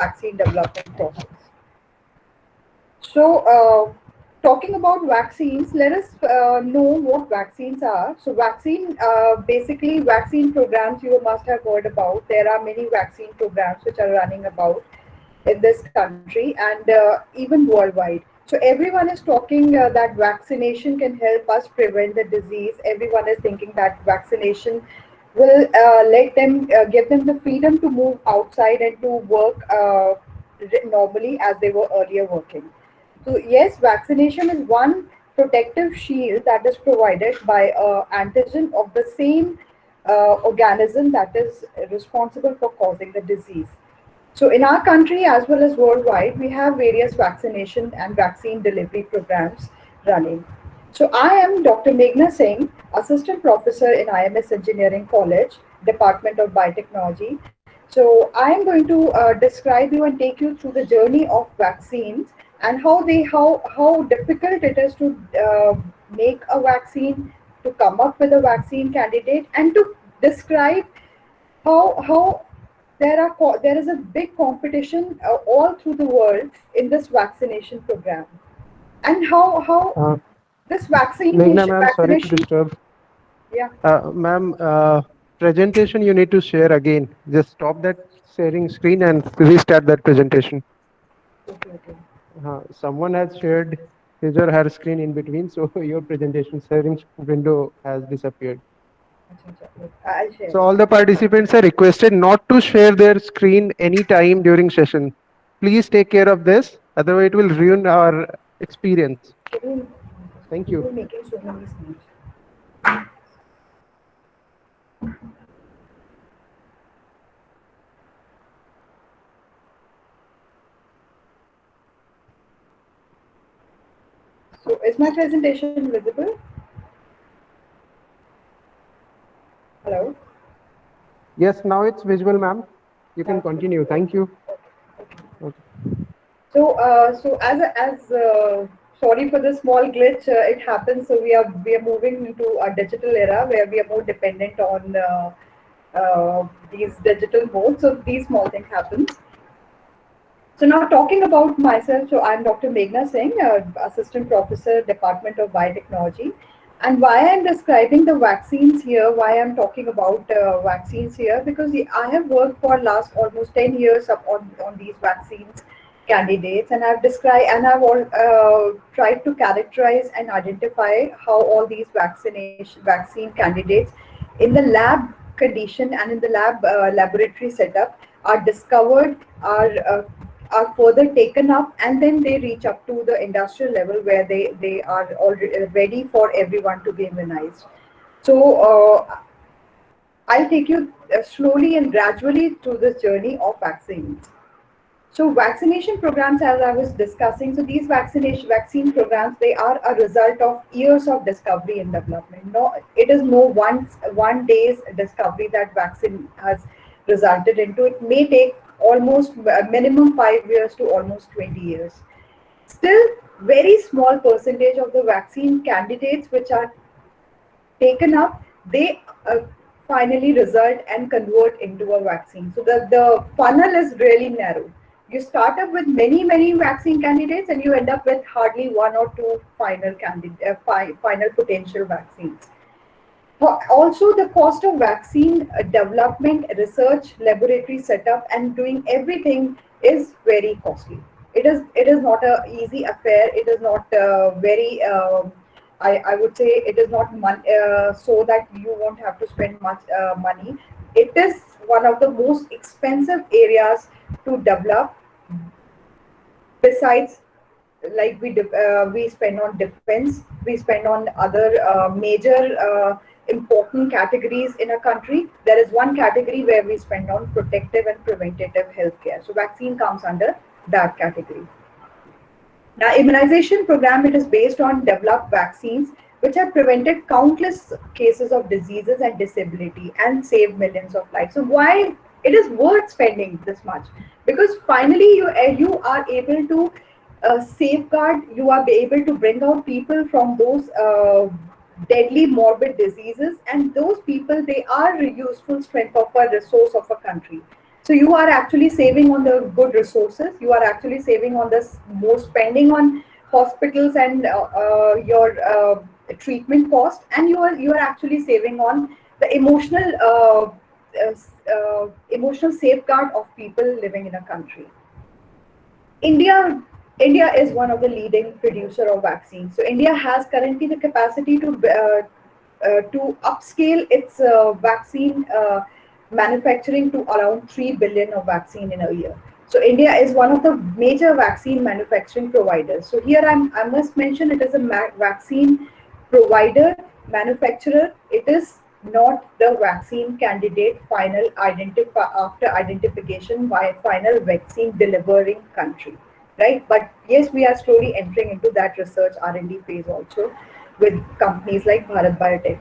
vaccine development process. So, talking about vaccines, let us know what vaccines are. So, basically, vaccine programs you must have heard about. There are many vaccine programs which are running about in this country and even worldwide. So, everyone is talking that vaccination can help us prevent the disease. Everyone is thinking that vaccination will let them give them the freedom to move outside and to work normally as they were earlier working. So yes, vaccination is one protective shield that is provided by antigen of the same organism that is responsible for causing the disease. So in our country as well as worldwide, we have various vaccination and vaccine delivery programs running. So I am Dr. Meghna Singh, Assistant Professor in IMS Engineering College, Department of Biotechnology. So I am going to describe you and take you through the journey of vaccines and how difficult it is to make a vaccine, to come up with a vaccine candidate, and to describe how there is a big competition all through the world in this vaccination program, and how Uh, this Meghna ma'am, sorry to vaccination. disturb. Yeah. Ma'am, presentation you need to share again. Just stop that sharing screen and restart that presentation. Okay. Okay. Someone has shared his or her screen in between, so your presentation sharing window has disappeared. Acha, acha, look, I'll share So it. all the participants are requested not to share their screen anytime during session. Please take care of this, otherwise it will ruin our experience. Schedule, Thank you. schedule making so many slides. So is my presentation visible? Hello. Yes, now it's visual, ma'am. You Now can it's continue. visible. Thank you. Okay. Okay. So sorry for the small glitch. It happens. So we are moving into a digital era where we are more dependent on these digital modes. So these small things happen. So now talking about myself, so I'm Dr. Meghna Singh, Assistant Professor, Department of Biotechnology. And why I'm describing the vaccines here, why I'm talking about vaccines here, because I have worked for last almost 10 years on these vaccines candidates, and I've described and I've tried to characterize and identify how all these vaccine candidates in the lab condition and in the laboratory setup are discovered, are further taken up, and then they reach up to the industrial level where they are already ready for everyone to be immunized. So I'll take you slowly and gradually through this journey of vaccines. So vaccination programs, as I was discussing, so these vaccine programs, they are a result of years of discovery and development. No, it is no one day's discovery that vaccine has resulted into. It may take almost minimum 5 years to almost 20 years. Still, very small percentage of the vaccine candidates which are taken up, they finally result and convert into a vaccine. So the funnel is really narrow. You start up with many vaccine candidates and you end up with hardly one or two final potential vaccines. Also, the cost of vaccine development, research, laboratory setup, and doing everything is very costly. It is not a easy affair. It is not very. I would say it is not so that you won't have to spend much money. It is one of the most expensive areas to develop. Besides, like we spend on defense, we spend on other major important categories in a country. There is one category where we spend on protective and preventative healthcare, so vaccine comes under that category. Now, immunization program, it is based on developed vaccines which have prevented countless cases of diseases and disability and saved millions of lives. So why it is worth spending this much? Because finally you are able to safeguard, you are able to bring out people from those deadly morbid diseases, and those people, they are a useful strength of a resource of a country. So you are actually saving on the good resources. You are actually saving on the more spending on hospitals and your treatment cost, and you are actually saving on the emotional safeguard of people living in a country. India India is one of the leading producer of vaccines. So India has currently the capacity to upscale its vaccine manufacturing to around 3 billion of vaccine in a year. So India is one of the major vaccine manufacturing providers. So here I must mention it is a vaccine provider, manufacturer. It is not the vaccine candidate final identify after identification by final vaccine delivering country, right? But yes, we are slowly entering into that research R&D phase also with companies like Bharat Biotech.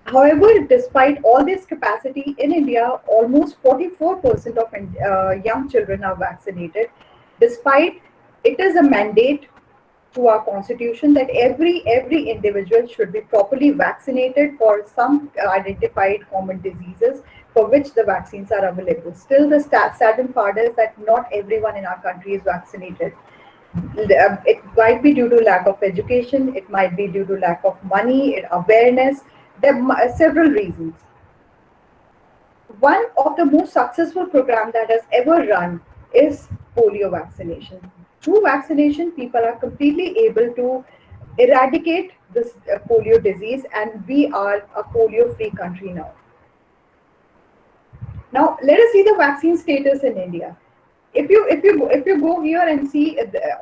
However, despite all this capacity in India, almost 44% of young children are vaccinated. Despite it is a mandate to our constitution that every individual should be properly vaccinated for some identified common diseases for which the vaccines are available. Still, the saddened part is that not everyone in our country is vaccinated. It might be due to lack of education, it might be due to lack of money, awareness. There are several reasons. One of the most successful programs that has ever run is polio vaccination. Through vaccination, people are completely able to eradicate this polio disease, and we are a polio-free country now. Now, let us see the vaccine status in India. If you go here and see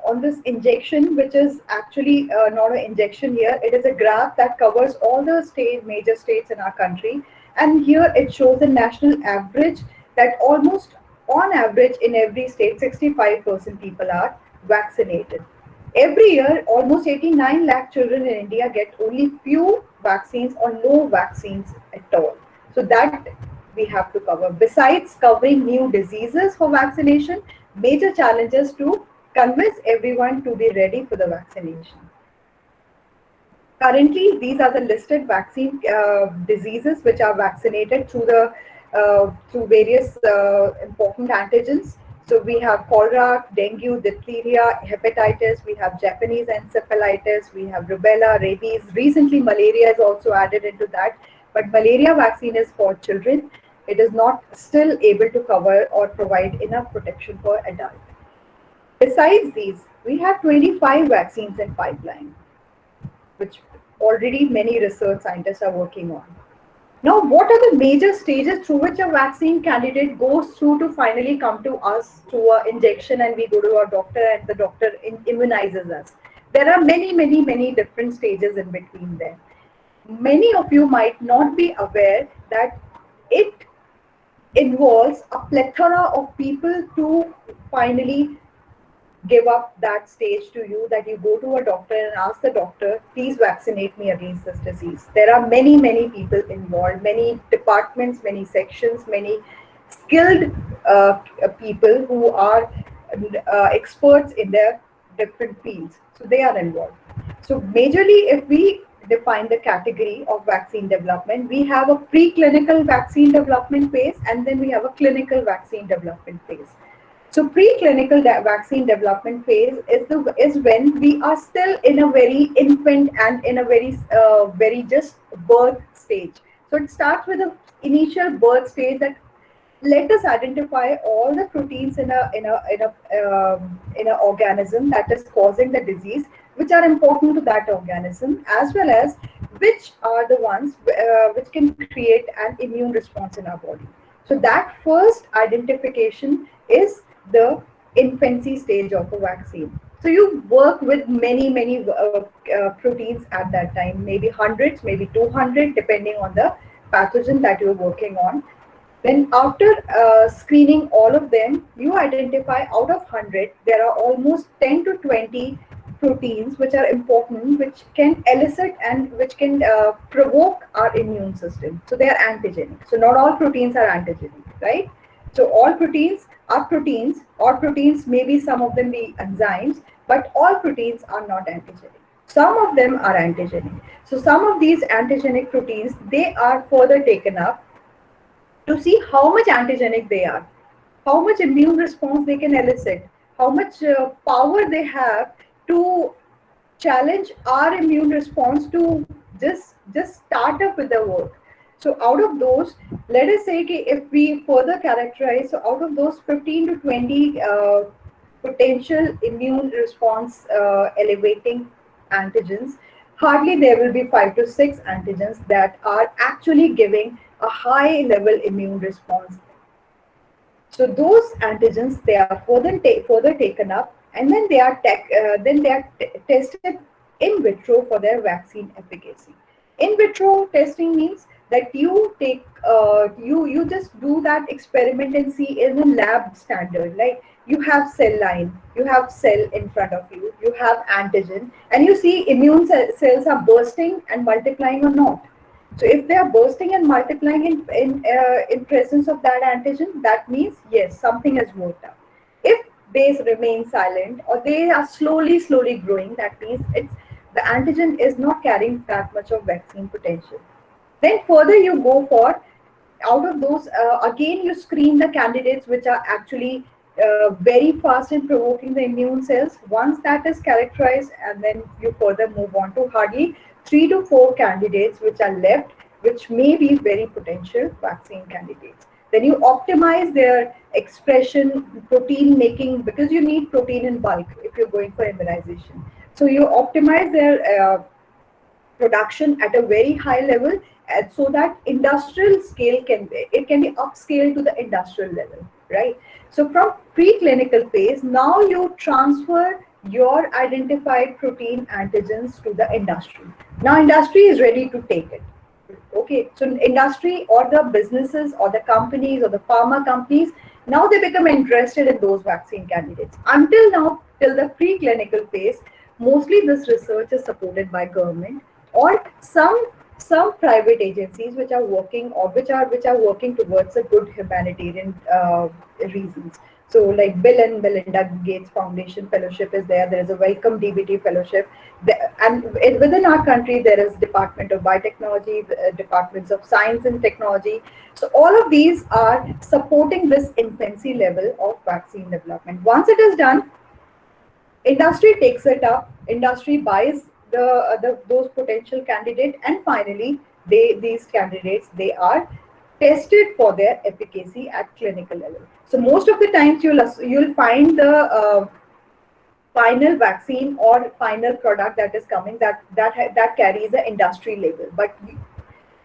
on this injection, which is actually not an injection here, it is a graph that covers all the major states in our country, and here it shows the national average that almost on average in every state 65% people are vaccinated. Every year, almost 89 lakh children in India get only few vaccines or no vaccines at all. So that we have to cover. Besides covering new diseases for vaccination, major challenges to convince everyone to be ready for the vaccination. Currently, these are the listed vaccine diseases which are vaccinated through various important antigens. So we have cholera, dengue, diphtheria, hepatitis. We have Japanese encephalitis. We have rubella, rabies. Recently, malaria is also added into that. But malaria vaccine is for children. It is not still able to cover or provide enough protection for adults. Besides these, we have 25 vaccines in pipeline, which already many research scientists are working on. Now, what are the major stages through which a vaccine candidate goes through to finally come to us through an injection, and we go to our doctor and the doctor immunizes us? There are many different stages in between there. Many of you might not be aware that it involves a plethora of people to finally give up that stage to you, that you go to a doctor and ask the doctor, please vaccinate me against this disease. There are many people involved, many departments, many sections, many skilled people who are experts in their different fields. So they are involved. So majorly, if we define the category of vaccine development, we have a preclinical vaccine development phase, and then we have a clinical vaccine development phase. So preclinical vaccine development phase is when we are still in a very infant and in a very just birth stage. So it starts with an initial birth stage that let us identify all the proteins in a organism that is causing the disease, which are important to that organism, as well as which are the ones which can create an immune response in our body. So that first identification is the infancy stage of a vaccine. So you work with many proteins at that time, maybe hundreds, maybe 200, depending on the pathogen that you're working on. Then after screening all of them, you identify out of 100, there are almost 10 to 20 proteins which are important, which can elicit and which can provoke our immune system. So they are antigenic. So not all proteins are antigenic, right? So all proteins are proteins, or proteins maybe some of them be enzymes, but all proteins are not antigenic. Some of them are antigenic. So some of these antigenic proteins, they are further taken up to see how much antigenic they are, how much immune response they can elicit, how much power they have to challenge our immune response to just start up with the work. So out of those, let us say if we further characterize, so out of those 15 to 20 potential immune response elevating antigens, hardly there will be 5 to 6 antigens that are actually giving a high level immune response. So those antigens, they are further taken up, and then they are tested in vitro for their vaccine efficacy. In vitro testing means that you just do that experiment and see in a lab standard. Like you have cell line, you have cell in front of you, you have antigen, and you see cells are bursting and multiplying or not. So if they are bursting and multiplying in presence of that antigen, that means yes, something has worked out. If they remain silent or they are slowly growing, that means it's the antigen is not carrying that much of vaccine potential. Then further you go for, out of those, again you screen the candidates which are actually very fast in provoking the immune cells. Once that is characterized, and then you further move on to hardly 3 to 4 candidates which are left, which may be very potential vaccine candidates. Then you optimize their expression, protein making, because you need protein in bulk if you're going for immunization. So you optimize their production at a very high level, and so that industrial scale can be upscaled to the industrial level, right? So from preclinical phase, now you transfer your identified protein antigens to the industry. Now industry is ready to take it. Okay, so industry or the businesses or the companies or the pharma companies, now they become interested in those vaccine candidates. Until now, till the preclinical phase, mostly this research is supported by government or some private agencies which are working, or which are working towards a good humanitarian reasons. So like Bill and Melinda Gates Foundation Fellowship is there. There is a Welcome DBT Fellowship, and within our country there is Department of Biotechnology, departments of Science and Technology. So all of these are supporting this infancy level of vaccine development. Once it is done, industry takes it up, industry buys the those potential candidate, and finally these candidates, they are tested for their efficacy at clinical level. So most of the times you'll find the final vaccine or final product that is coming, that carries the industry label, but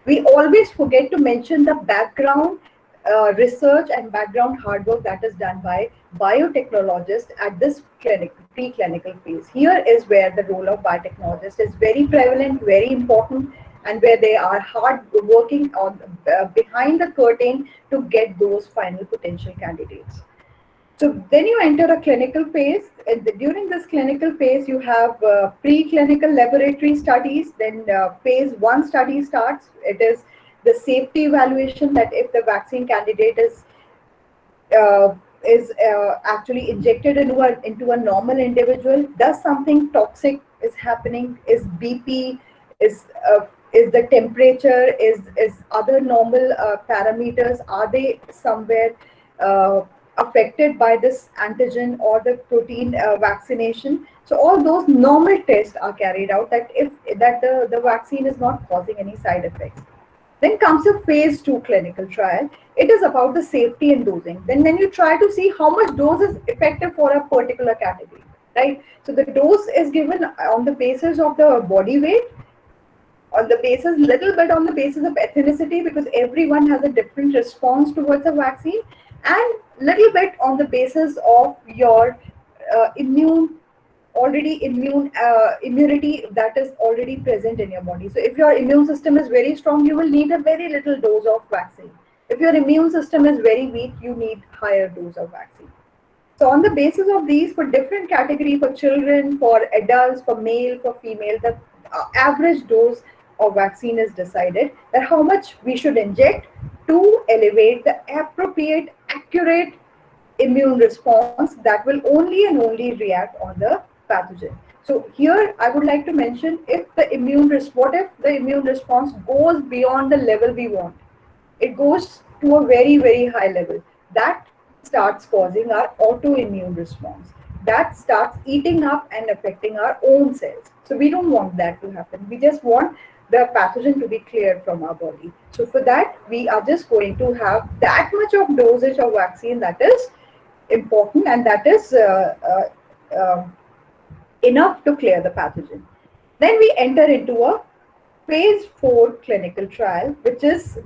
we always forget to mention the background research and background hard work that is done by biotechnologists at this preclinical phase. Here is where the role of biotechnologist is very prevalent, very important, and where they are hard working on behind the curtain to get those final potential candidates. So then you enter a clinical phase. And during this clinical phase, you have preclinical laboratory studies. Then phase 1 study starts. It is the safety evaluation, that if the vaccine candidate uh, is actually injected into a normal individual, does something toxic is happening? Is BP, is the temperature, is other normal parameters, are they somewhere uh, affected by this antigen or the protein vaccination? So all those normal tests are carried out, that if that the vaccine is not causing any side effects. Then comes a phase 2 clinical trial. It is about the safety and dosing. Then you try to see how much dose is effective for a particular category, right? So the dose is given on the basis of the body weight, on the basis, little bit on the basis of ethnicity, because everyone has a different response towards a vaccine, and little bit on the basis of your immune already immune immunity that is already present in your body. So if your immune system is very strong, you will need a very little dose of vaccine. If your immune system is very weak, you need higher dose of vaccine. So on the basis of these, for different category, for children, for adults, for male, for female, the average dose of vaccine is decided, that how much we should inject to elevate the appropriate, accurate immune response that will only and only react on the pathogen. So here I would like to mention, what if the immune response goes beyond the level we want? It goes to a very, very high level. That starts causing our autoimmune response. That starts eating up and affecting our own cells. So we don't want that to happen. We just want the pathogen to be cleared from our body. So for that, we are just going to have that much of dosage of vaccine that is important, and that is enough to clear the pathogen. Then we enter into a phase 4 clinical trial, which is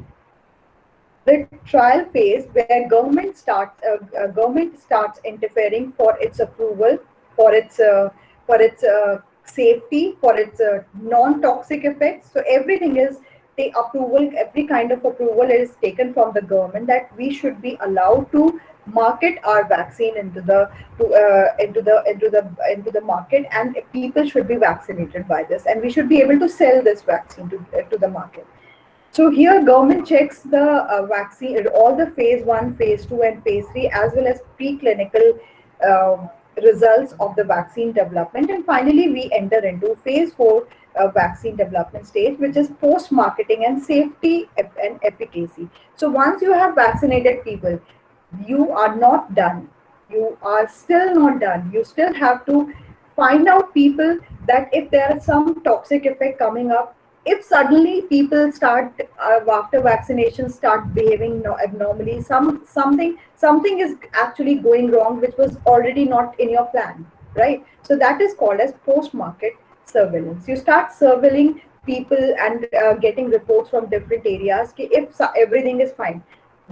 the trial phase where government starts interfering for its approval, for its safety, for its non-toxic effects. So everything is the approval. Every kind of approval is taken from the government that we should be allowed to market our vaccine into the market, and people should be vaccinated by this, and we should be able to sell this vaccine to the market. So here government checks the vaccine, all the phase 1, phase 2 and phase 3 as well as preclinical results of the vaccine development, and finally we enter into phase 4 vaccine development stage, which is post marketing and safety and efficacy. So once you have vaccinated people, you are not done. You are still not done. You still have to find out people that if there is some toxic effect coming up, if suddenly people start after vaccination start behaving abnormally, something is actually going wrong, which was already not in your plan, right? So that is called as post market surveillance. You start surveilling people and getting reports from different areas if everything is fine.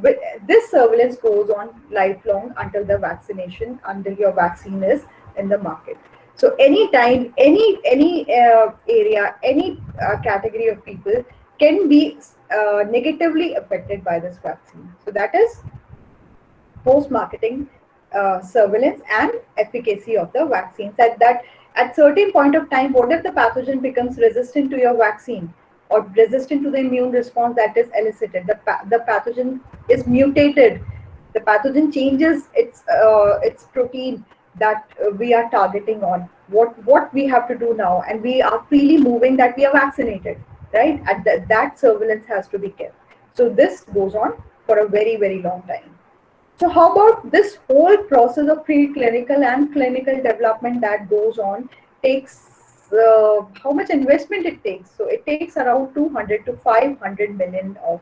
But this surveillance goes on lifelong until the vaccination, until your vaccine is in the market. So anytime, any area, any category of people can be negatively affected by this vaccine. So that is post-marketing surveillance and efficacy of the vaccines. That at certain point of time, what if the pathogen becomes resistant to your vaccine or resistant to the immune response that is elicited? The pathogen is mutated. The pathogen changes its protein that we are targeting on. What we have to do now, and we are freely moving that we are vaccinated, right? And that surveillance has to be kept. So this goes on for a very, very long time. So how about this whole process of preclinical and clinical development that goes on takes how much investment it takes? So it takes around 200 to 500 million of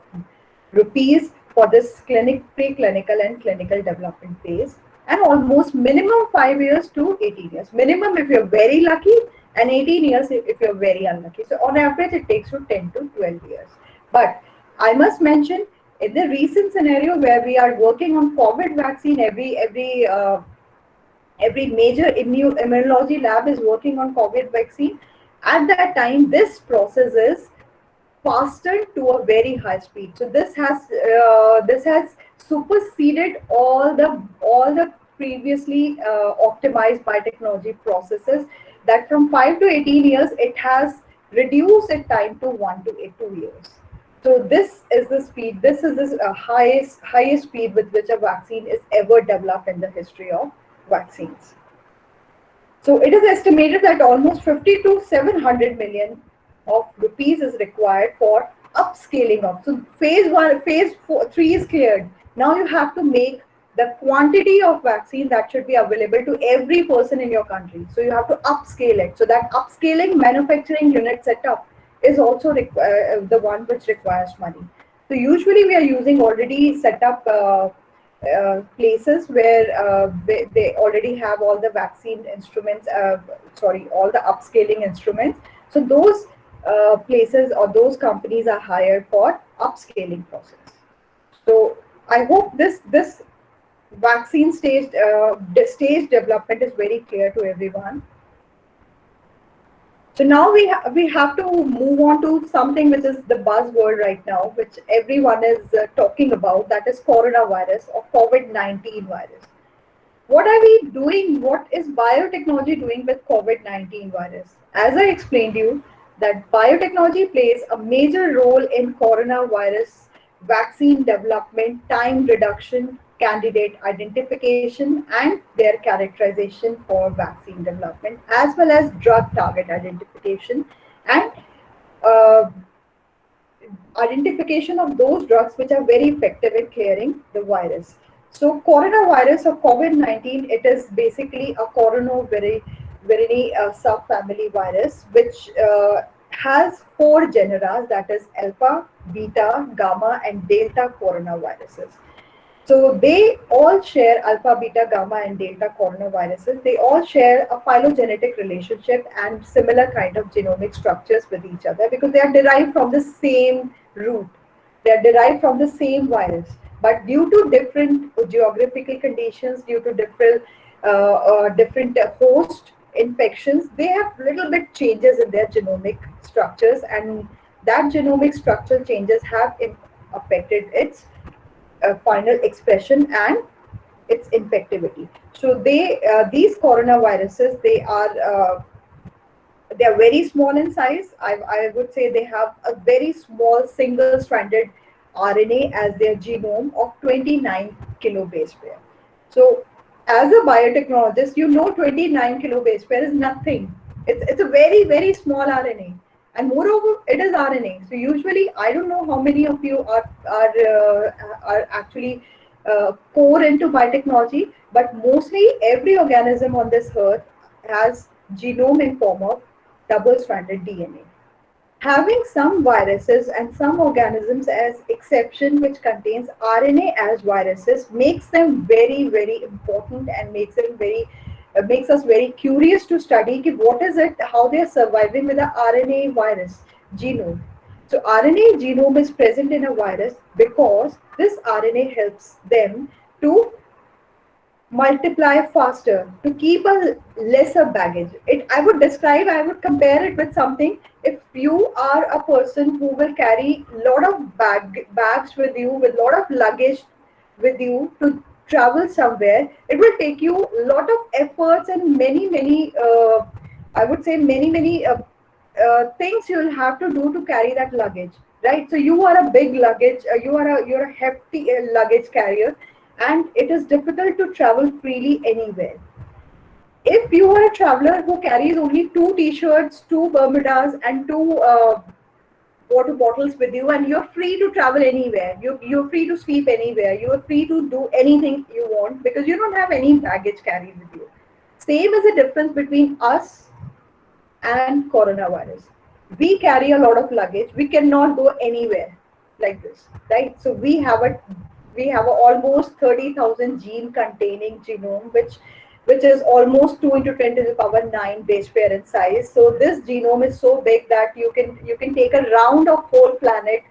rupees for this preclinical and clinical development phase, and almost minimum 5 years to 18 years. Minimum if you're very lucky, and 18 years if you're very unlucky. So on average, it takes you 10 to 12 years. But I must mention, in the recent scenario where we are working on COVID vaccine, every major immunology lab is working on COVID vaccine. At that time, this process is faster to a very high speed. So this has superseded all the previously optimized biotechnology processes. That from 5 to 18 years, it has reduced its time to 1 to 2 years. So this is the speed. This is the highest speed with which a vaccine is ever developed in the history of vaccines. So it is estimated that almost 50 to 700 million of rupees is required for upscaling of. So phase 1, phase 4, 3 is cleared. Now you have to make the quantity of vaccine that should be available to every person in your country. So you have to upscale it. So that upscaling manufacturing unit setup is also the one which requires money. So usually we are using already set up places where they already have all the vaccine instruments, all the upscaling instruments. So those places or those companies are hired for upscaling process. So I hope this vaccine stage development is very clear to everyone. So now we have to move on to something which is the buzzword right now, which everyone is talking about, that is coronavirus or COVID-19 virus. What are we doing? What is biotechnology doing with COVID-19 virus? As I explained to you, that biotechnology plays a major role in coronavirus vaccine development, time reduction, candidate identification, and their characterization for vaccine development, as well as drug target identification and uh, identification of those drugs which are very effective in clearing the virus. So coronavirus or COVID-19, it is basically a coronavirus subfamily virus which has four genera, that is alpha, beta, gamma, and delta coronaviruses. So they all share alpha, beta, gamma, and delta coronaviruses. They all share a phylogenetic relationship and similar kind of genomic structures with each other because they are derived from the same root. They are derived from the same virus. But due to different geographical conditions, due to different host infections, they have little bit changes in their genomic structures, and that genomic structural changes have affected its final expression and its infectivity. So these coronaviruses, they are very small in size. I would say they have a very small single-stranded RNA as their genome of 29 kilobase pair. So as a biotechnologist, you know 29 kilobase pair is nothing. It's a very, very small RNA. And moreover, it is RNA. So usually, I don't know how many of you are actually core into biotechnology, but mostly every organism on this earth has genome in form of double-stranded DNA. Having some viruses and some organisms as exception which contains RNA as viruses makes them very, very important and makes us very curious to study what is it, how they are surviving with the RNA virus genome. So RNA genome is present in a virus because this RNA helps them to multiply faster, to keep a lesser baggage. I would compare it with something. If you are a person who will carry a lot of bags with you, with a lot of luggage with you to travel somewhere, it will take you a lot of efforts and I would say things you'll have to do to carry that luggage, right? So you are a big luggage, you're a hefty luggage carrier, and it is difficult to travel freely anywhere. If you are a traveler who carries only two t-shirts, two bermudas, and two water bottles with you, and you're free to travel anywhere, you're free to sleep anywhere, you're free to do anything you want because you don't have any baggage carried with you. Same is the difference between us and coronavirus. We carry a lot of luggage. We cannot go anywhere like this, right? So we have a almost 30,000 gene containing genome, which is almost 2 into 10 to the power 9 base pair in size. So this genome is so big that you can take a round of whole planet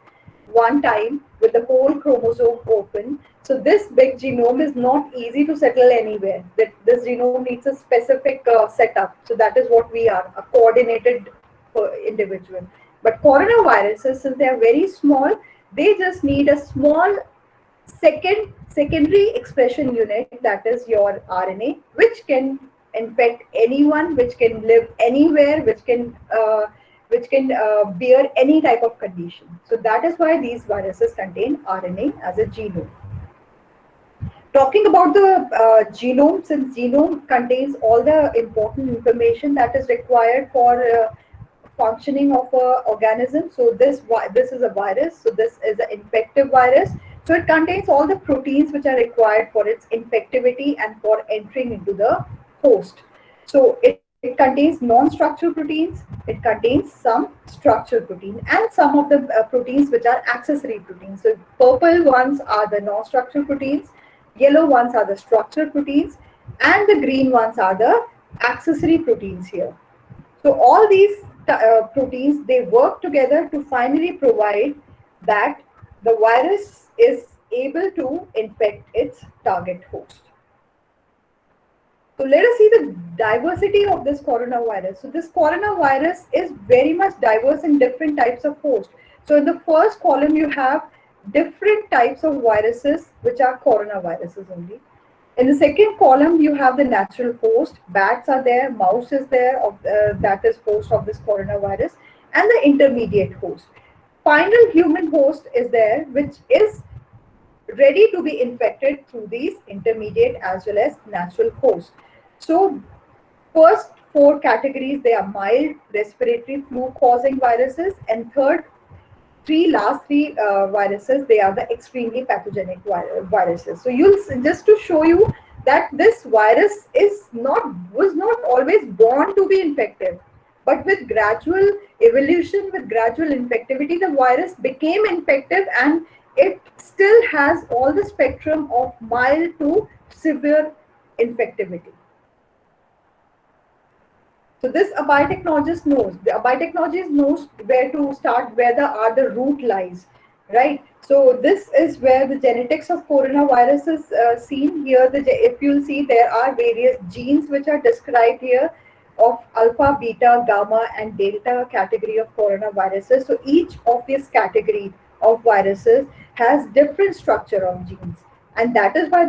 one time with the whole chromosome open. So this big genome is not easy to settle anywhere. That this genome needs a specific setup. So that is what we are, a coordinated individual. But coronaviruses, since they are very small, they just need a small secondary expression unit, that is your RNA, which can infect anyone, which can live anywhere, which can bear any type of condition. So that is why these viruses contain RNA as a genome. Talking about the genome, since genome contains all the important information that is required for functioning of a organism. So this is a virus. So this is an infective virus. So it contains all the proteins which are required for its infectivity and for entering into the host. So it contains non-structural proteins, it contains some structural protein, and some of the proteins which are accessory proteins. So purple ones are the non-structural proteins, yellow ones are the structural proteins, and the green ones are the accessory proteins here. So all these proteins, they work together to finally provide that the virus is able to infect its target host. So let us see the diversity of this coronavirus. So this coronavirus is very much diverse in different types of hosts. So in the first column, you have different types of viruses, which are coronaviruses only. In the second column, you have the natural host. Bats are there, mouse is there, that is host of this coronavirus, and the intermediate host. Final human host is there, which is ready to be infected through these intermediate as well as natural hosts. So first four categories, they are mild respiratory flu causing viruses, and third last three viruses, they are the extremely pathogenic viruses. So you'll just to show you that this virus was not always born to be infective, but with gradual evolution, with gradual infectivity, the virus became infective, and it still has all the spectrum of mild to severe infectivity. So this a biotechnologist knows. A biotechnologist knows where to start, where the root lies, right? So this is where the genetics of coronavirus is seen here. If you'll see, there are various genes which are described here of alpha, beta, gamma, and delta category of coronaviruses. So each of these category of viruses has different structure of genes, and that is why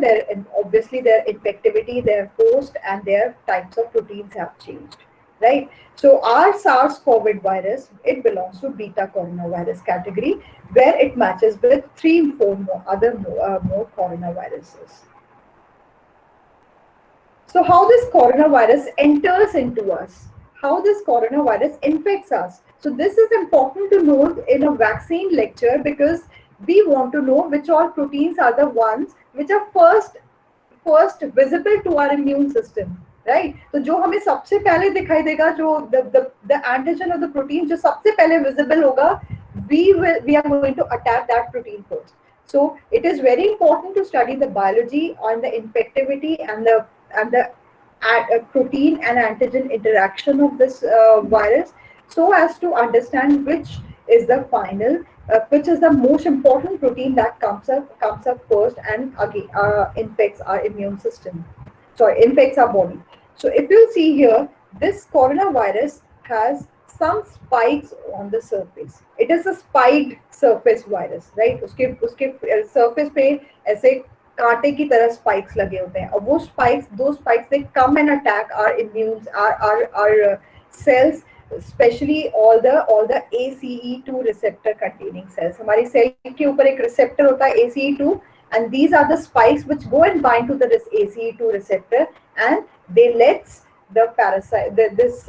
obviously their infectivity, their host, and their types of proteins have changed, right? So our SARS-CoV virus, it belongs to beta coronavirus category, where it matches with 3 or 4 more coronaviruses. So how this coronavirus enters into us, how this coronavirus infects us. So this is important to know in a vaccine lecture, because we want to know which all proteins are the ones which are first visible to our immune system, right? तो जो हमें सबसे पहले दिखाई देगा, जो the antigen of the protein जो सबसे पहले visible होगा, we are going to attack that protein first. So it is very important to study the biology on the infectivity and the protein and antigen interaction of this virus, so as to understand which is the final, which is the most important protein that comes up first, and again infects our immune system. Sorry, infects our body. So if you see here, this coronavirus has some spikes on the surface. It is a spiked surface virus, right? उसके surface पे ऐसे कांटे की तरह spikes लगे होते हैं. और वो those spikes, they come and attack our immunes, our cells, especially all the ACE2 receptor containing cells. हमारी cell के ऊपर एक receptor होता है ACE2, and these are the spikes which go and bind to this ACE2 receptor, and they lets the parasite, this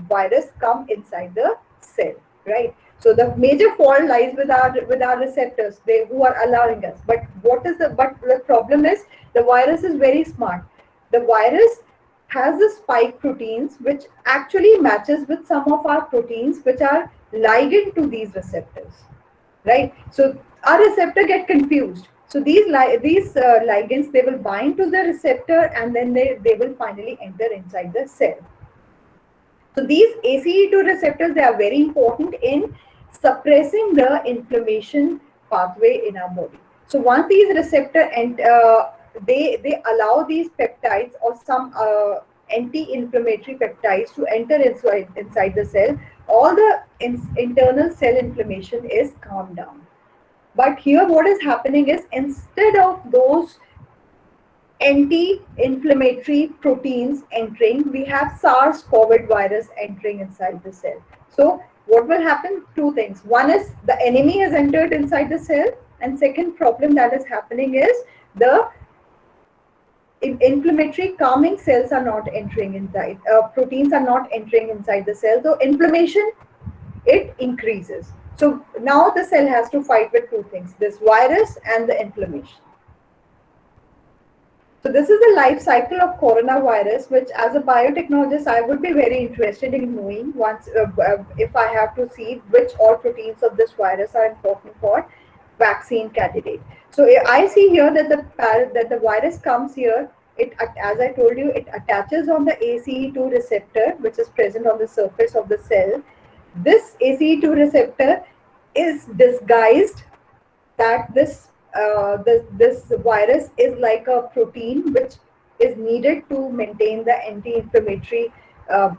virus come inside the cell, right? So the major fault lies with our receptors, who are allowing us. But the problem is, the virus is very smart. The virus has the spike proteins which actually matches with some of our proteins which are ligand to these receptors, right? So our receptor get confused. So these ligands, they will bind to the receptor, and then they will finally enter inside the cell. So these ACE2 receptors, they are very important in suppressing the inflammation pathway in our body. So once these receptors they allow these peptides or some anti-inflammatory peptides to enter inside the cell, all the internal cell inflammation is calmed down. But here what is happening is, instead of those anti-inflammatory proteins entering, we have SARS-CoV virus entering inside the cell. So what will happen? 2 things. One is the enemy has entered inside the cell, and second problem that is happening is the inflammatory calming cells are not entering inside, proteins are not entering inside the cell. So inflammation, it increases. So now the cell has to fight with 2 things, this virus and the inflammation. So this is the life cycle of coronavirus, which as a biotechnologist, I would be very interested in knowing once, if I have to see which all proteins of this virus are important for vaccine candidate. So I see here that the virus comes here. It, as I told you, it attaches on the ACE2 receptor, which is present on the surface of the cell. This ACE2 receptor is disguised that this virus is like a protein which is needed to maintain the anti-inflammatory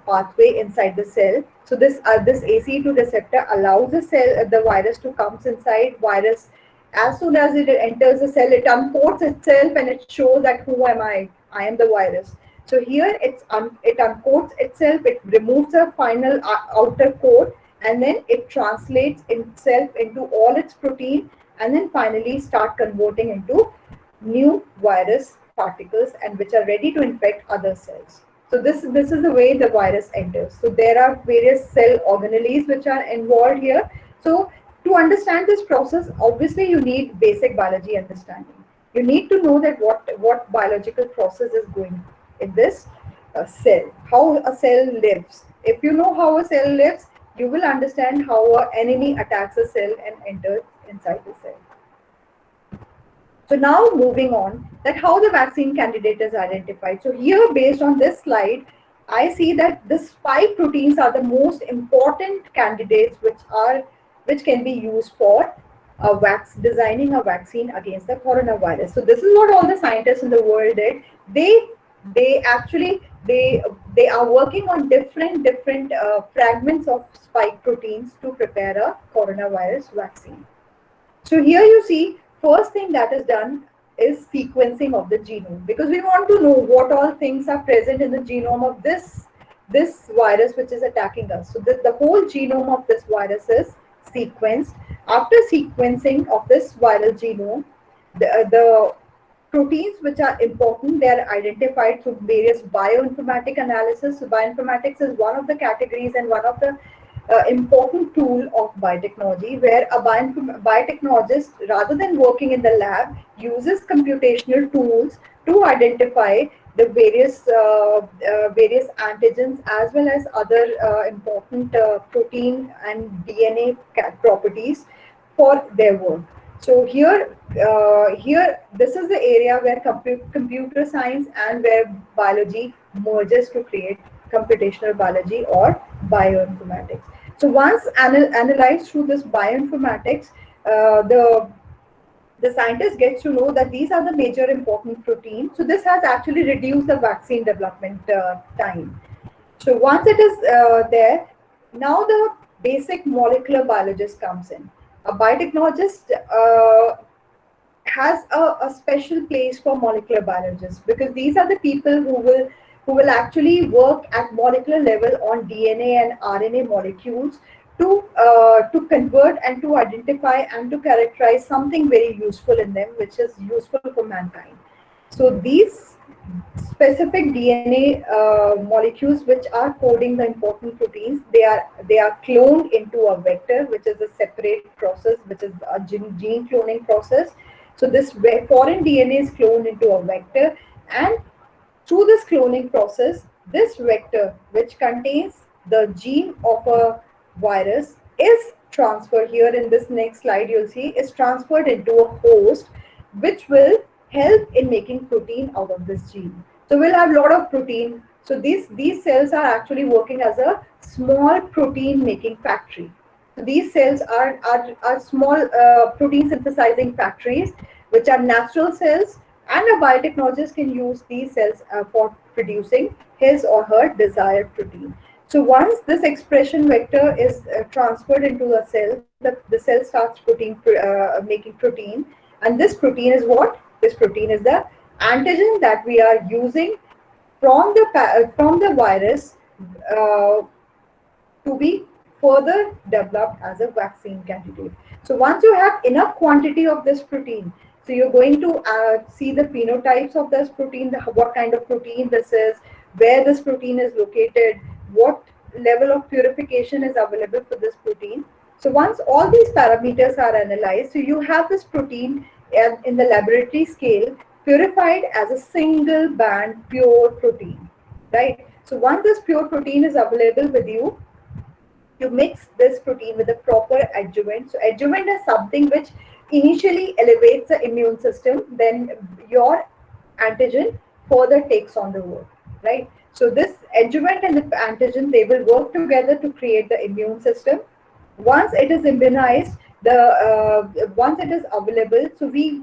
pathway inside the cell. So this ACE2 receptor allows the virus to come inside. Virus, as soon as it enters the cell, it uncoats itself and it shows that who am I? I am the virus. So here it uncoats itself, it removes the final outer coat, and then it translates itself into all its protein, and then finally start converting into new virus particles, and which are ready to infect other cells. So this is the way the virus enters. So there are various cell organelles which are involved here. So To understand this process, obviously you need basic biology understanding. You need to know that what biological process is going in this cell, how a cell lives. If you know how a cell lives, you will understand how an enemy attacks a cell and enters inside the cell. So now moving on, that how the vaccine candidate is identified. So here, based on this slide, I see that the spike proteins are the most important candidates which can be used for designing a vaccine against the coronavirus. So this is what all the scientists in the world did. They actually they are working on different fragments of spike proteins to prepare a coronavirus vaccine. So here you see, first thing that is done is sequencing of the genome, because we want to know what all things are present in the genome of this virus which is attacking us. So the whole genome of this virus is sequenced. After sequencing of this viral genome, the proteins which are important, they are identified through various bioinformatic analysis. So bioinformatics is one of the categories and one of the important tool of biotechnology, where a biotechnologist, rather than working in the lab, uses computational tools to identify the various antigens as well as other important protein and DNA properties for their work. So here this is the area where computer science and where biology merges to create computational biology or bioinformatics. So once analyzed through this bioinformatics, the scientist gets to know that these are the major important proteins. So this has actually reduced the vaccine development time. So once it is there, now the basic molecular biologist comes in. A biotechnologist has a special place for molecular biologists, because these are the people who will actually work at molecular level on DNA and RNA molecules to convert and to identify and to characterize something very useful in them, which is useful for mankind. So these specific DNA molecules which are coding the important proteins, they are cloned into a vector, which is a separate process, which is a gene cloning process. So this foreign DNA is cloned into a vector, and through this cloning process, this vector, which contains the gene of a virus, is transferred. Here in this next slide, you'll see, is transferred into a host, which will help in making protein out of this gene. So we'll have a lot of protein. So these cells are actually working as a small protein making factory. So these cells are small protein synthesizing factories, which are natural cells, and a biotechnologist can use these cells for producing his or her desired protein. So once this expression vector is transferred into the cell, the cell starts making protein, and this protein is what? This protein is the antigen that we are using from the virus uh, to be further developed as a vaccine candidate. So once you have enough quantity of this protein, so you're going to see the phenotypes of this protein, what kind of protein this is, where this protein is located, what level of purification is available for this protein. So once all these parameters are analyzed, so you have this protein in the laboratory scale purified as a single band pure protein, right? So once this pure protein is available with you mix this protein with a proper adjuvant. So adjuvant is something which initially elevates the immune system, then your antigen further takes on the work, right? So this adjuvant and the antigen, they will work together to create the immune system. Once it is immunized, once it is available, so we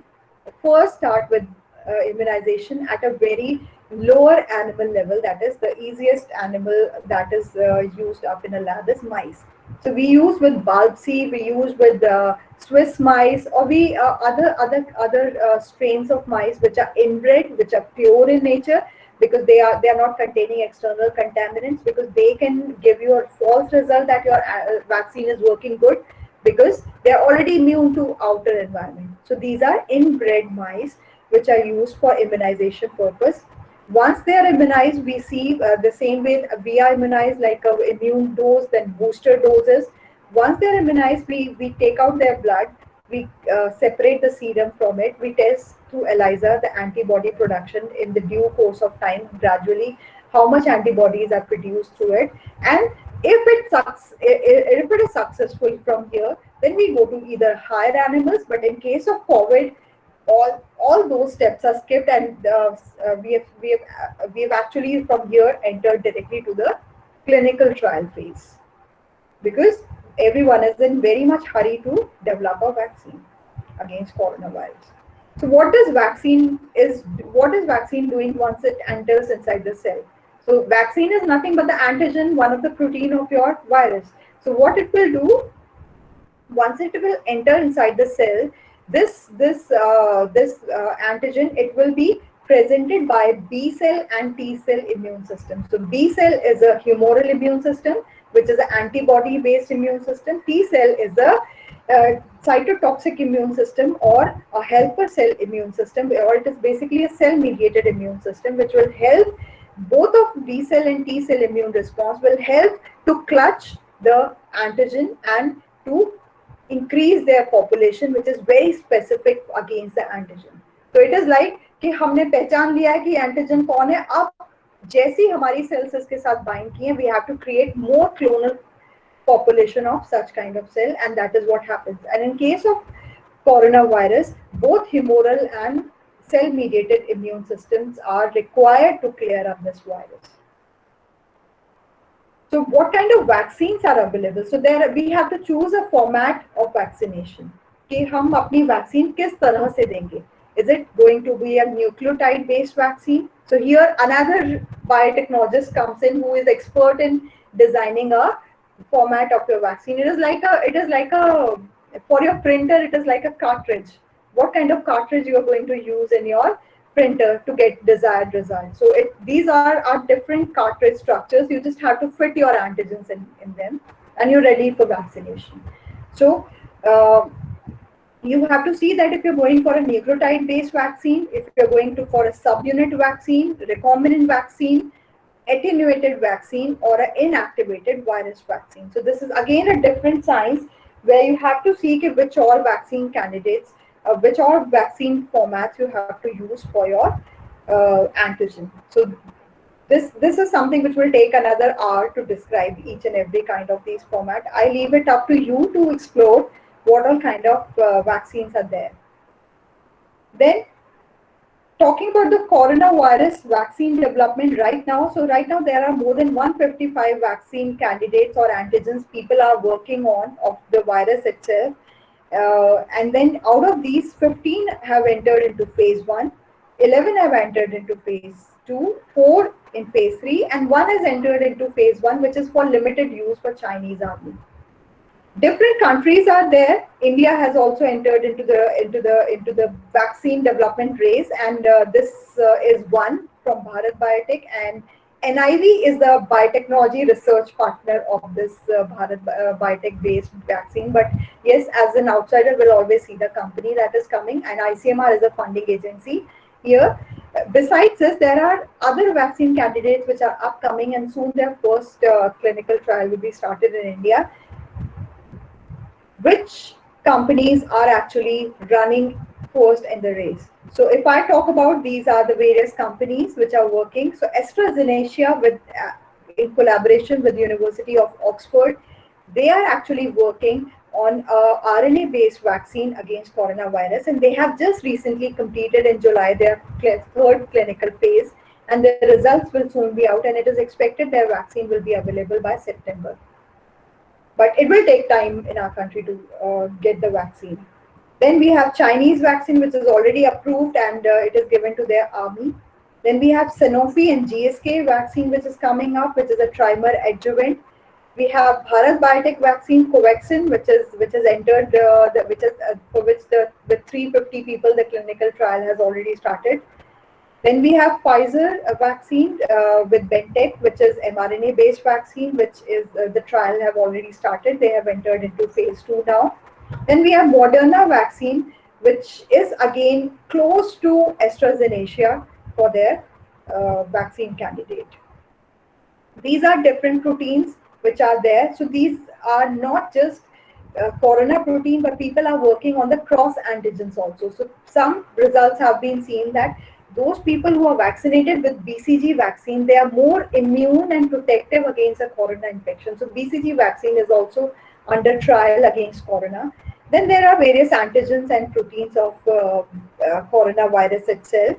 first start with immunization at a very lower animal level. That is the easiest animal that is used up in a lab is mice. So we use with bulbsy, we use with Swiss mice, or we other strains of mice which are inbred, which are pure in nature, because they are not containing external contaminants, because they can give you a false result that your vaccine is working good, because they are already immune to outer environment. So these are inbred mice which are used for immunization purpose. Once they are immunized, we see the same way we are immunized, like a immune dose, then booster doses. Once they're immunized, we take out their blood, we separate the serum from it, we test through ELISA the antibody production in the due course of time, gradually, how much antibodies are produced through it. And if it is successful from here, then we go to either higher animals, but in case of COVID, all those steps are skipped, and we have actually from here entered directly to the clinical trial phase, because everyone is in very much hurry to develop a vaccine against coronavirus. So what is vaccine doing once it enters inside the cell? So vaccine is nothing but the antigen, one of the protein of your virus. So what it will do, once it will enter inside the cell, this antigen, it will be presented by B cell and T cell immune system. So B cell is a humoral immune system, which is an antibody based immune system. T cell is a cytotoxic immune system, or a helper cell immune system, or it is basically a cell mediated immune system, which will help both of B cell and T cell immune response, will help to clutch the antigen and to increase their population, which is very specific against the antigen. So it is like कि हमने पहचान लिया है कि antigen कौन है, अब जैसी हमारी सेल्स इसके साथ बाइंड की हैं, we have to create more clonal population of such kind of cell, and that is what happens. And in case of coronavirus, both humoral and cell mediated immune systems are required to clear up this virus. So what kind of vaccines are available? So there we have to choose a format of vaccination. कि हम अपनी vaccine किस तरह से देंगे? Is it going to be a nucleotide based vaccine? So here another biotechnologist comes in who is expert in designing a format of your vaccine. It is like a for your printer, it is like a cartridge. What kind of cartridge you are going to use in your printer to get desired results? So these are different cartridge structures. You just have to fit your antigens in them, and you're ready for vaccination. So you have to see that if you're going for a nucleotide based vaccine, if you're going to for a subunit vaccine, recombinant vaccine, attenuated vaccine, or an inactivated virus vaccine. So this is again a different science where you have to see which all vaccine candidates, which all vaccine formats you have to use for your antigen. So this is something which will take another hour to describe each and every kind of these format. I leave it up to you to explore what all kind of vaccines are there. Then talking about the coronavirus vaccine development right now. So right now there are more than 155 vaccine candidates or antigens people are working on of the virus itself. And then out of these, 15 have entered into phase 1, 11 have entered into phase 2, 4 in phase 3, and 1 has entered into phase 1, which is for limited use for Chinese army. Different countries are there. India has also entered into the vaccine development race, and this is one from Bharat Biotech, and NIV is the biotechnology research partner of this Bharat Biotech based vaccine. But yes, as an outsider, we'll always see the company that is coming, and ICMR is a funding agency here. Besides this, there are other vaccine candidates which are upcoming, and soon their first clinical trial will be started in India. Which companies are actually running first in the race? So if I talk about, these are the various companies which are working. So AstraZeneca, with in collaboration with the University of Oxford, they are actually working on a RNA based vaccine against coronavirus, and they have just recently completed in July their third clinical phase, and the results will soon be out, and it is expected their vaccine will be available by September. But it will take time in our country to get the vaccine. Then we have Chinese vaccine, which is already approved, and it is given to their army. Then we have Sanofi and GSK vaccine, which is coming up, which is a trimer adjuvant. We have Bharat Biotech vaccine Covaxin, which has entered for which with 350 people the clinical trial has already started. Then we have Pfizer vaccine with BioNTech, which is mRNA-based vaccine, which is the trial have already started. They have entered into phase 2 now. Then we have Moderna vaccine, which is again close to AstraZeneca for their vaccine candidate. These are different proteins which are there. So these are not just corona protein, but people are working on the cross antigens also. So some results have been seen that those people who are vaccinated with BCG vaccine, they are more immune and protective against a corona infection. So BCG vaccine is also under trial against corona. Then there are various antigens and proteins of coronavirus itself,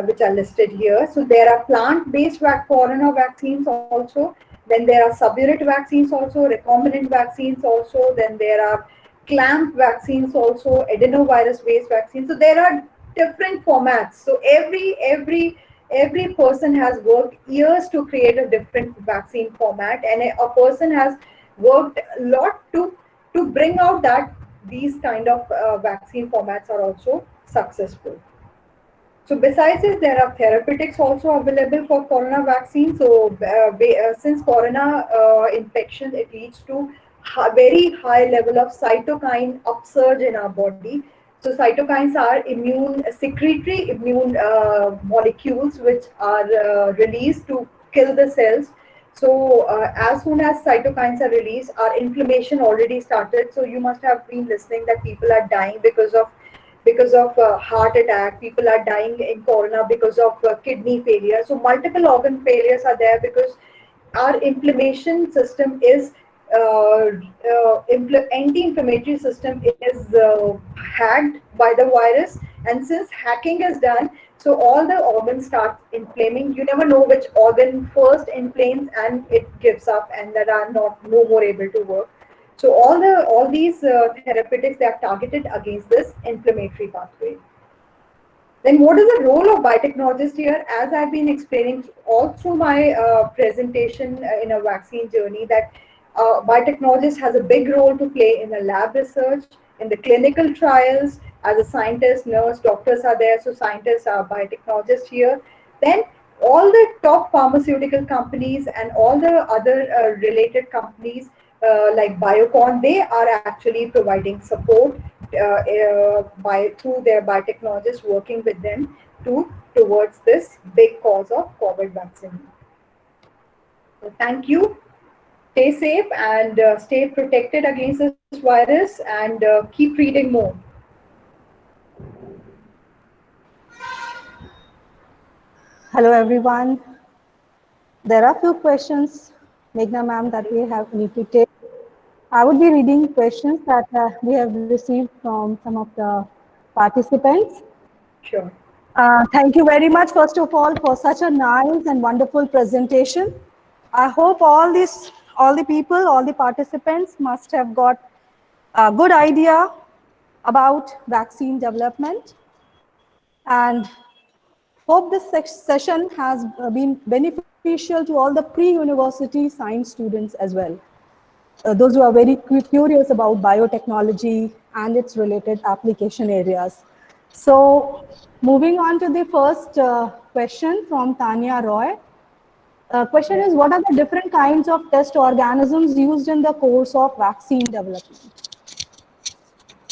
which are listed here. So there are plant-based corona vaccines also. Then there are subunit vaccines also, recombinant vaccines also. Then there are clamp vaccines also, adenovirus-based vaccines. So there are different formats. So every person has worked years to create a different vaccine format, and a person has worked a lot to bring out that these kind of vaccine formats are also successful. So besides this, there are therapeutics also available for corona vaccine. So since corona infection, it leads to very high level of cytokine upsurge in our body. So cytokines are immune secretory immune molecules which are released to kill the cells. So as soon as cytokines are released, our inflammation already started. So you must have been listening that people are dying because of heart attack. People are dying in corona because of kidney failure. So multiple organ failures are there because our inflammation system is anti-inflammatory system is hacked by the virus, and since hacking is done, so all the organs start inflaming. You never know which organ first inflames and it gives up and that are not no more able to work. So all these therapeutics, they are targeted against this inflammatory pathway. Then what is the role of biotechnologist here? As I've been explaining all through my presentation in a vaccine journey, that biotechnologist has a big role to play in the lab research, in the clinical trials. As a scientist, nurse, doctors are there, so scientists are biotechnologists here. Then all the top pharmaceutical companies and all the other related companies like Biocon, they are actually providing support by through their biotechnologists working with them towards this big cause of COVID vaccine. So thank you. Stay safe and stay protected against this virus, and keep reading more. Hello, everyone. There are few questions, Meghna ma'am, that we have need to take. I would be reading questions that we have received from some of the participants. Sure. Thank you very much, first of all, for such a nice and wonderful presentation. I hope all the people, all the participants must have got a good idea about vaccine development, and hope this session has been beneficial to all the pre-university science students as well. Those who are very curious about biotechnology and its related application areas. So moving on to the first question from Tanya Roy. Question Yes. is, what are the different kinds of test organisms used in the course of vaccine development?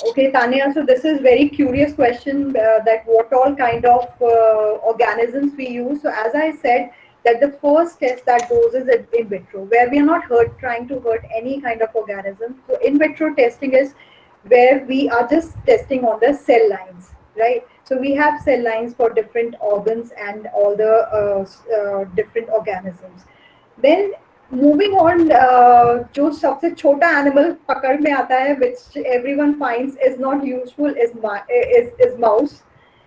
Okay, Tanya. So this is very curious question that what all kind of organisms we use. So as I said, that the first test that goes is in vitro, where we are not trying to hurt any kind of organism. So in vitro testing is where we are just testing on the cell lines, right? So we have cell lines for different organs and all the different organisms. Then moving on जो सबसे छोटा animal पकड़ में आता है which everyone finds is not useful is mouse.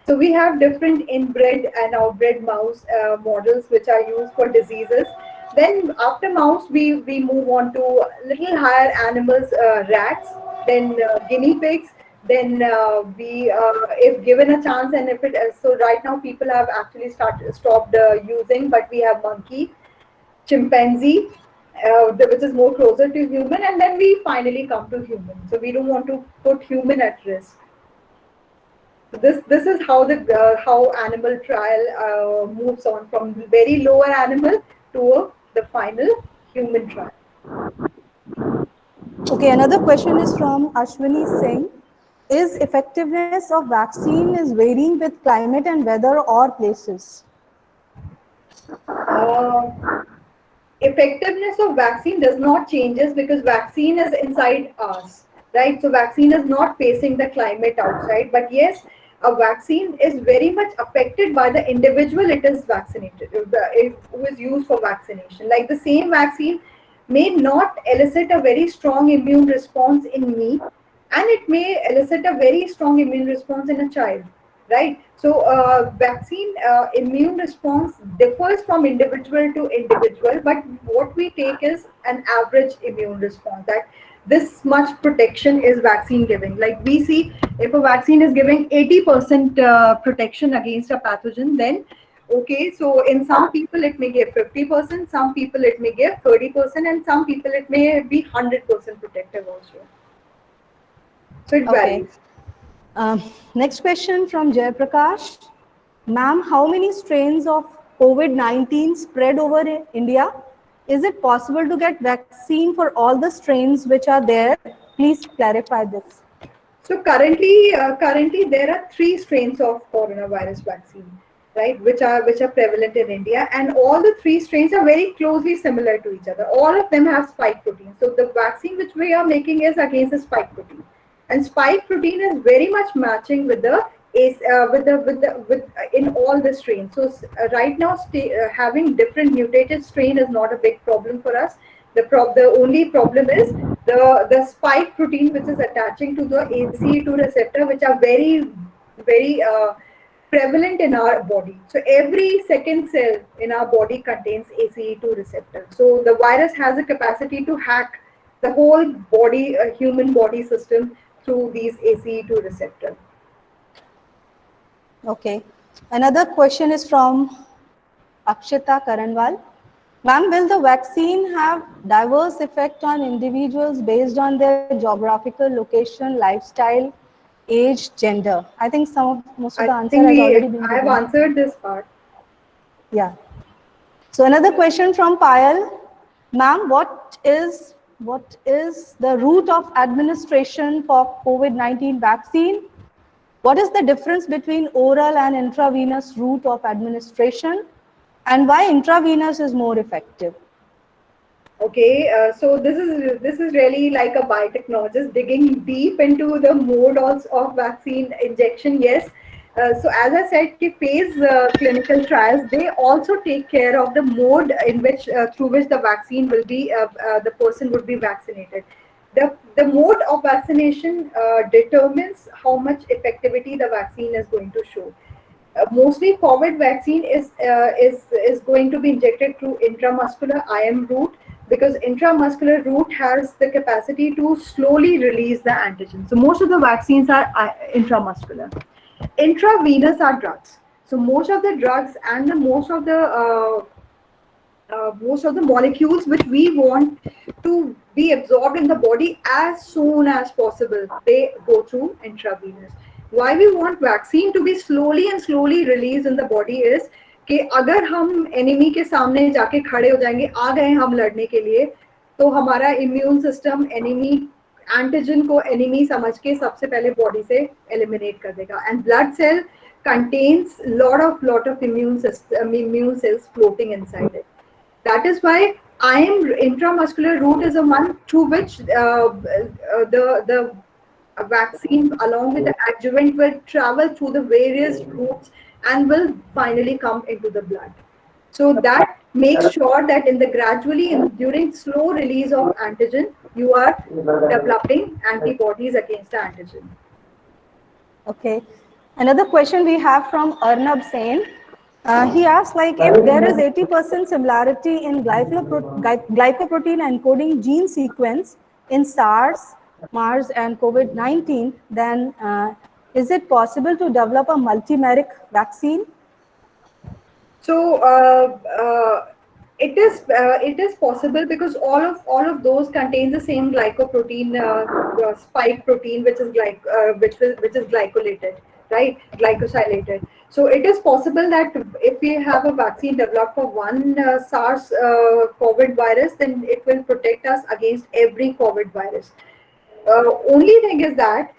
So we have different inbred and outbred mouse models which are used for diseases. Then after mouse we move on to little higher animals, rats, then guinea pigs. Then we if given a chance, and if it so right now people have actually stopped using, but we have monkey, chimpanzee, which is more closer to human, and then we finally come to human. So we don't want to put human at risk. So this is how animal trial moves on from very lower animal to the final human trial. Okay, another question is from Ashwini Singh. Is effectiveness of vaccine is varying with climate and weather or places? Uh, Effectiveness of vaccine does not changes because vaccine is inside us. right? So vaccine is not facing the climate outside, but yes, a vaccine is very much affected by the individual it is vaccinated, who is used for vaccination. Like the same vaccine may not elicit a very strong immune response in me, and it may elicit a very strong immune response in a child, right? So vaccine immune response differs from individual to individual, but what we take is an average immune response, that this much protection is vaccine giving. Like we see, if a vaccine is giving 80% protection against a pathogen, then okay, so in some people it may give 50%, some people it may give 30%, and some people it may be 100% protective also. So it Okay. varies. Next question from Jayaprakash. Ma'am, how many strains of COVID-19 spread over India? Is it possible to get vaccine for all the strains which are there? Please clarify this. So currently there are three strains of coronavirus vaccine, right, which are prevalent in India, and all the three strains are very closely similar to each other. All of them have spike protein. So the vaccine which we are making is against the spike protein, and spike protein is very much matching with the in all the strains. So right now, having different mutated strain is not a big problem for us. The only problem is the spike protein which is attaching to the ACE2 receptor, which are very prevalent in our body. So every second cell in our body contains ACE2 receptor. So the virus has a capacity to hack the whole body, human body system through these ACE2 receptors. Okay. Another question is from Akshita Karanwal. Ma'am, will the vaccine have diverse effect on individuals based on their geographical location, lifestyle, age, gender? I think most of I the answer think has already been I have given. answered this part. Yeah. So another question from Payal. Ma'am, what is the route of administration for COVID-19 vaccine? What is the difference between oral and intravenous route of administration? And why intravenous is more effective? Okay, so this is really like a biotechnologist digging deep into the mode of vaccine injection. Yes, so as I said, phase clinical trials, they also take care of the mode in which through which the vaccine will be the person would be vaccinated. The mode of vaccination determines how much effectivity the vaccine is going to show. Mostly COVID vaccine is going to be injected through intramuscular IM route, because intramuscular route has the capacity to slowly release the antigen. So most of the vaccines are intramuscular. Intravenous are drugs. So most of the drugs and most of the molecules which we want to be absorbed in the body as soon as possible, they go through intravenous. Why we want vaccine to be slowly released in the body is कि अगर हम enemy के सामने जाके खड़े हो जाएंगे, आ गए हम लड़ने के लिए, तो हमारा इम्यून सिस्टम एनिमी एंटीजन को एनिमी समझ के सबसे पहले बॉडी से एलिमिनेट कर देगा. And blood cell contains lot of immune cells floating inside it. That is why IM intramuscular route is the one through which the vaccine along with the adjuvant will travel through the various routes and will finally come into the blood. So that makes sure that in the gradually during slow release of antigen, you are developing antibodies against the antigen. Okay. Another question we have from Arnab Sen. He asks, like, if there is 80% similarity in glycoprotein encoding gene sequence in SARS, MARS, and COVID-19, then is it possible to develop a multimeric vaccine? So it is possible, because all of those contain the same glycoprotein, spike protein, which is which is glycolated, right? Glycosylated. So it is possible that if we have a vaccine developed for one SARS COVID virus, then it will protect us against every COVID virus. Only thing is that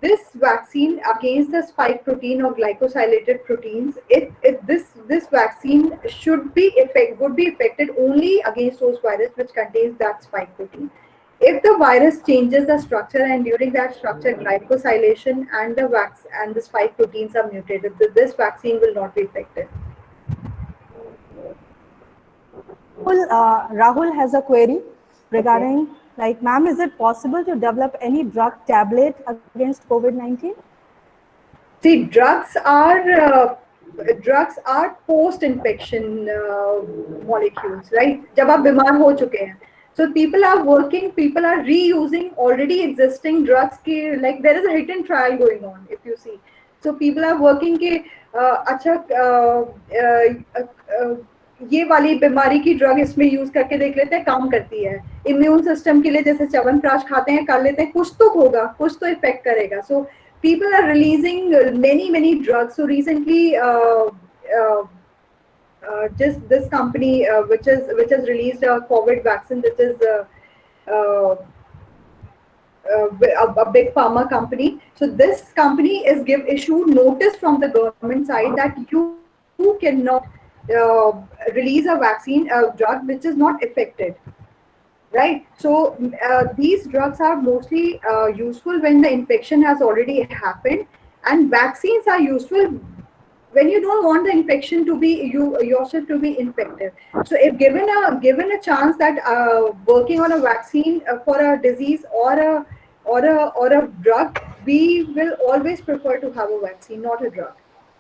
this vaccine against the spike protein or glycosylated proteins, this vaccine would be affected only against those viruses which contains that spike protein. If the virus changes the structure and during that structure glycosylation and the spike proteins are mutated, this vaccine will not be effective. Rahul has a query Okay. regarding, like, ma'am, is it possible to develop any drug tablet against COVID-19? See, drugs are post-infection molecules, right? जब आप बीमार हो चुके हैं, so people are reusing already existing drugs. के like there is a hit and trial going on, if you see. So people are working के अच्छा ये वाली बीमारी की ड्रग इसमें यूज करके देख लेते हैं काम करती है इम्यून सिस्टम के लिए जैसे च्यवनप्राश खाते हैं कर लेते हैं कुछ तो होगा कुछ तो इफेक्ट करेगा सो people are releasing many drugs. So recently, just this company which has released a COVID vaccine, which is uh, a big pharma company. So this company is issued notice from the government side that you cannot release a vaccine, a drug which is not affected, right? So these drugs are mostly useful when the infection has already happened, and vaccines are useful when you don't want the infection to be you yourself to be infected. So if given a chance that working on a vaccine for a disease or a drug, we will always prefer to have a vaccine, not a drug,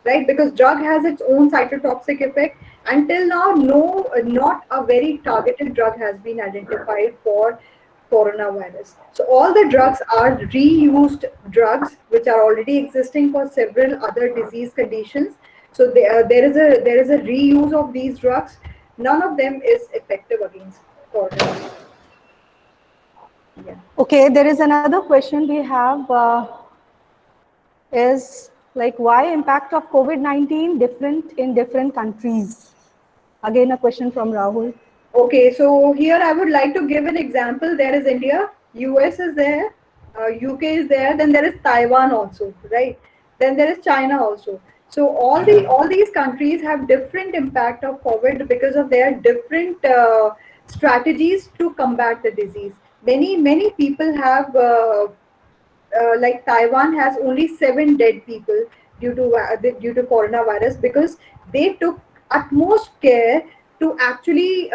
right? Because drug has its own cytotoxic effect. Until now, no, not a very targeted drug has been identified for coronavirus. So all the drugs are reused drugs which are already existing for several other disease conditions. So there is a reuse of these drugs. None of them is effective against coronavirus. Yeah. Okay, there is another question we have is like, why impact of COVID-19 different in different countries? Again, a question from Rahul. Okay, so here I would like to give an example. There is India, US is there, UK is there, then there is Taiwan also, right? Then there is China also. So all these countries have different impact of COVID because of their different strategies to combat the disease. Many people have like Taiwan has only 7 dead people due to coronavirus because they took utmost care to actually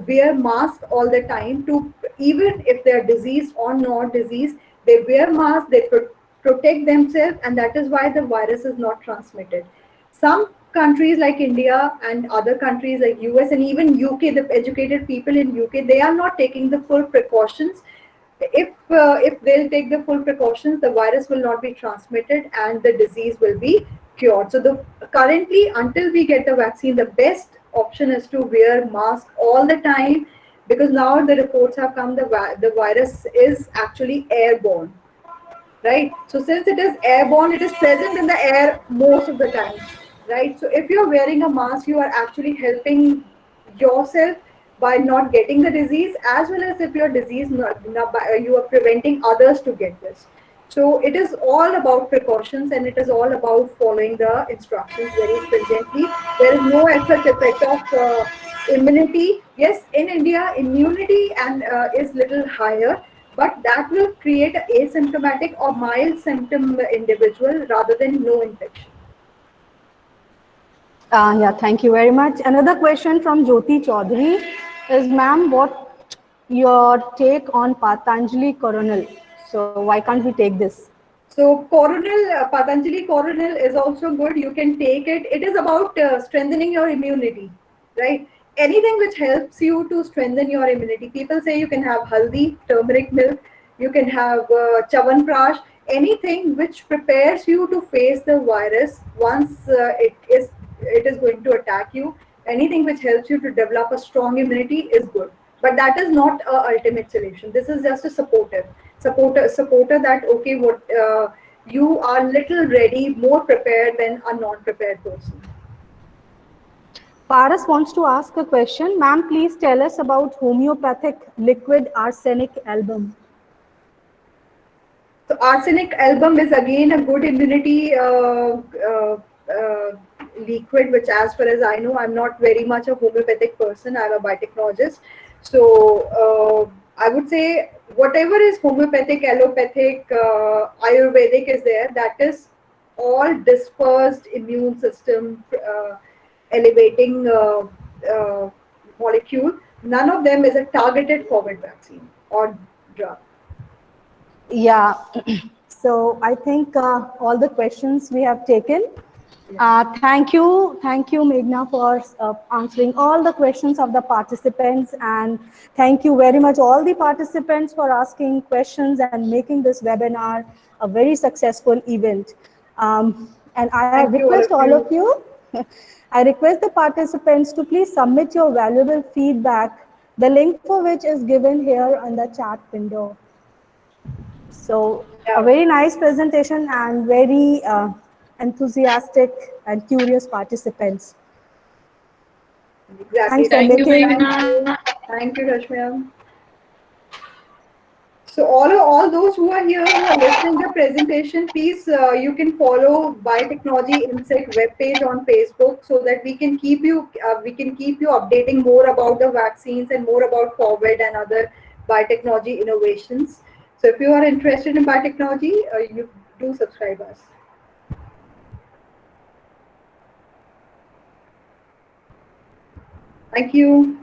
wear mask all the time. To even if they're diseased or not diseased, they wear mask. They protect themselves, and that is why the virus is not transmitted. Some countries like India and other countries like US and even UK, the educated people in UK, they are not taking the full precautions. If they'll take the full precautions, the virus will not be transmitted and the disease will be cured. So the currently, until we get the vaccine, the best option is to wear mask all the time, because now the reports have come the virus is actually airborne, right? So since it is airborne, it is present in the air most of the time, right? So if you're wearing a mask, you are actually helping yourself by not getting the disease, as well as if you're diseased, you are preventing others to get this. So it is all about precautions, and it is all about following the instructions very stringently. There is no such effect of immunity. Yes, in India, immunity and is little higher, but that will create an asymptomatic or mild symptom individual rather than no infection. Yeah, thank you very much. Another question from Jyoti Chaudhary is, ma'am, what your take on Patanjali Coronal? So why can't we take this? So coronal, Patanjali coronal is also good. You can take it. It is about strengthening your immunity, right? Anything which helps you to strengthen your immunity. People say you can have haldi, turmeric milk. You can have chawanprash. Anything which prepares you to face the virus once it is going to attack you. Anything which helps you to develop a strong immunity is good. But that is not a ultimate solution. This is just a supporter that okay, what you are little ready, more prepared than a non-prepared person. Paras wants to ask a question. Ma'am, please tell us about homeopathic liquid arsenic album. So arsenic album is again a good immunity uh, liquid, which as far as I know, I'm not very much a homeopathic person. I'm a biotechnologist. So I would say whatever is homeopathic, allopathic, Ayurvedic is there, that is all dispersed immune system elevating molecule. None of them is a targeted COVID vaccine or drug. Yeah. So I think all the questions we have taken. Yeah. Thank you, Meghna, for answering all the questions of the participants, and thank you very much all the participants for asking questions and making this webinar a very successful event. And I Thank you, all request of all of you. you, I request the participants to please submit your valuable feedback, the link for which is given here on the chat window. So a Yeah, very nice presentation and very enthusiastic and curious participants. exactly. Thanks for Thank you. making. Thank you. Thank you, Rashmi. So all those who are here who are listening to the presentation, please you can follow Biotechnology IMSEC webpage on Facebook so that we can keep you updating more about the vaccines and more about COVID and other biotechnology innovations. So if you are interested in biotechnology, you do subscribe us. Thank you.